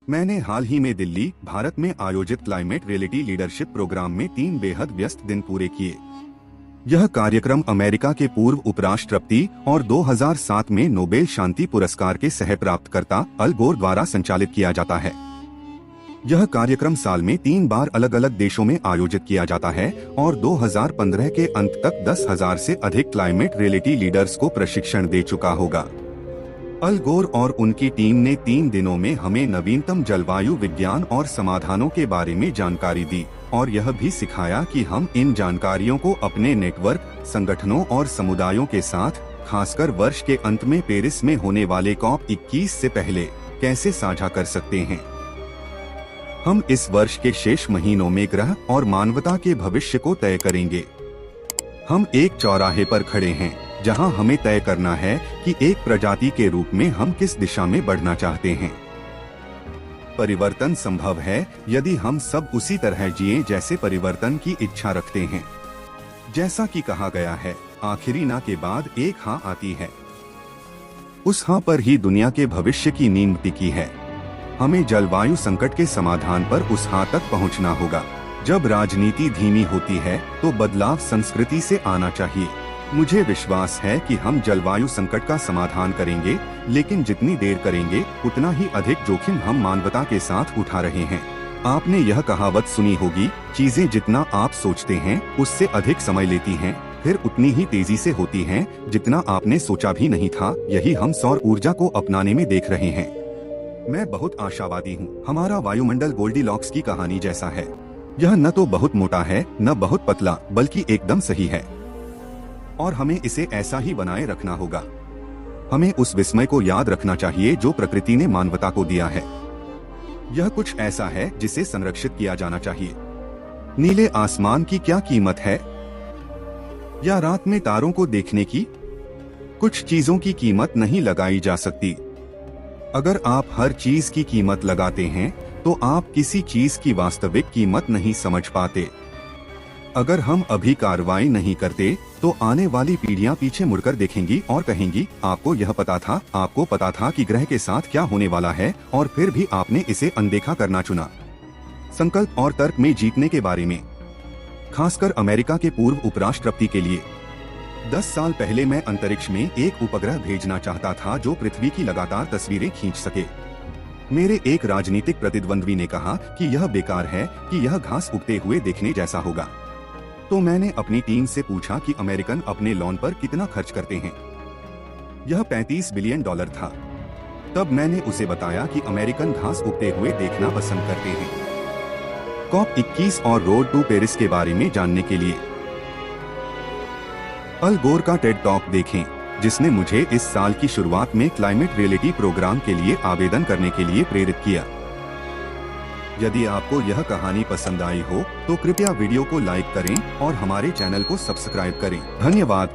मैंने हाल ही में दिल्ली, भारत में आयोजित क्लाइमेट रियलिटी लीडरशिप प्रोग्राम में 3 बेहद व्यस्त दिन पूरे किए। यह कार्यक्रम अमेरिका के पूर्व उपराष्ट्रपति और 2007 में नोबेल शांति पुरस्कार के सह प्राप्तकर्ता अल गोर द्वारा संचालित किया जाता है। यह कार्यक्रम साल में 3 बार अलग अलग देशों में आयोजित किया जाता है और 2015 के अंत तक 10,000 से अधिक क्लाइमेट रियलिटी लीडर्स को प्रशिक्षण दे चुका होगा। अल गोर और उनकी टीम ने 3 दिनों में हमें नवीनतम जलवायु विज्ञान और समाधानों के बारे में जानकारी दी और यह भी सिखाया कि हम इन जानकारियों को अपने नेटवर्क, संगठनों और समुदायों के साथ, खासकर वर्ष के अंत में पेरिस में होने वाले COP21 से पहले कैसे साझा कर सकते हैं। हम इस वर्ष के शेष महीनों में ग्रह और मानवता के भविष्य को तय करेंगे। हम एक चौराहे पर खड़े हैं जहां हमें तय करना है कि एक प्रजाति के रूप में हम किस दिशा में बढ़ना चाहते हैं। परिवर्तन संभव है यदि हम सब उसी तरह जिएं जैसे परिवर्तन की इच्छा रखते हैं। जैसा कि कहा गया है, आखिरी ना के बाद एक हाँ आती है। उस हाँ पर ही दुनिया के भविष्य की नींव टिकी है। हमें जलवायु संकट के समाधान पर उस हाँ तक पहुंचना होगा। जब राजनीति धीमी होती है तो बदलाव संस्कृति से आना चाहिए। मुझे विश्वास है कि हम जलवायु संकट का समाधान करेंगे, लेकिन जितनी देर करेंगे उतना ही अधिक जोखिम हम मानवता के साथ उठा रहे हैं। आपने यह कहावत सुनी होगी, चीजें जितना आप सोचते हैं उससे अधिक समय लेती हैं, फिर उतनी ही तेजी से होती हैं जितना आपने सोचा भी नहीं था। यही हम सौर ऊर्जा को अपनाने में देख रहे हैं। मैं बहुत आशावादी हूँ। हमारा वायुमंडल गोल्डीलॉक्स की कहानी जैसा है। यह न तो बहुत मोटा है न बहुत पतला, बल्कि एकदम सही है और हमें इसे ऐसा ही बनाए रखना होगा। हमें उस विस्मय को याद रखना चाहिए जो प्रकृति ने मानवता को दिया है। यह कुछ ऐसा है जिसे संरक्षित किया जाना चाहिए। नीले आसमान की क्या कीमत है, या रात में तारों को देखने की? कुछ चीजों की कीमत नहीं लगाई जा सकती। अगर आप हर चीज की कीमत लगाते हैं तो आप किसी चीज की वास्तविक कीमत नहीं समझ पाते। अगर हम अभी कार्रवाई नहीं करते तो आने वाली पीढ़ियां पीछे मुड़कर देखेंगी और कहेंगी, आपको यह पता था, आपको पता था कि ग्रह के साथ क्या होने वाला है और फिर भी आपने इसे अनदेखा करना चुना। संकल्प और तर्क में जीतने के बारे में, खासकर अमेरिका के पूर्व उपराष्ट्रपति के लिए। 10 साल पहले मैं अंतरिक्ष में एक उपग्रह भेजना चाहता था जो पृथ्वी की लगातार तस्वीरें खींच सके। मेरे एक राजनीतिक प्रतिद्वंद्वी ने कहा कि यह बेकार है, कि यह घास उगते हुए देखने जैसा होगा। तो मैंने अपनी टीम से पूछा कि अमेरिकन अपने लॉन पर कितना खर्च करते हैं। यह $35 बिलियन था। तब मैंने उसे बताया कि अमेरिकन घास उगते हुए देखना पसंद करते हैं। COP21 और रोड टू पेरिस के बारे में जानने के लिए अल गोर का टेड टॉक देखें, जिसने मुझे इस साल की शुरुआत में क्लाइमेट रियलिटी प्रोग्राम के लिए आवेदन करने के लिए प्रेरित किया। यदि आपको यह कहानी पसंद आई हो तो कृपया वीडियो को लाइक करें और हमारे चैनल को सब्सक्राइब करें। धन्यवाद।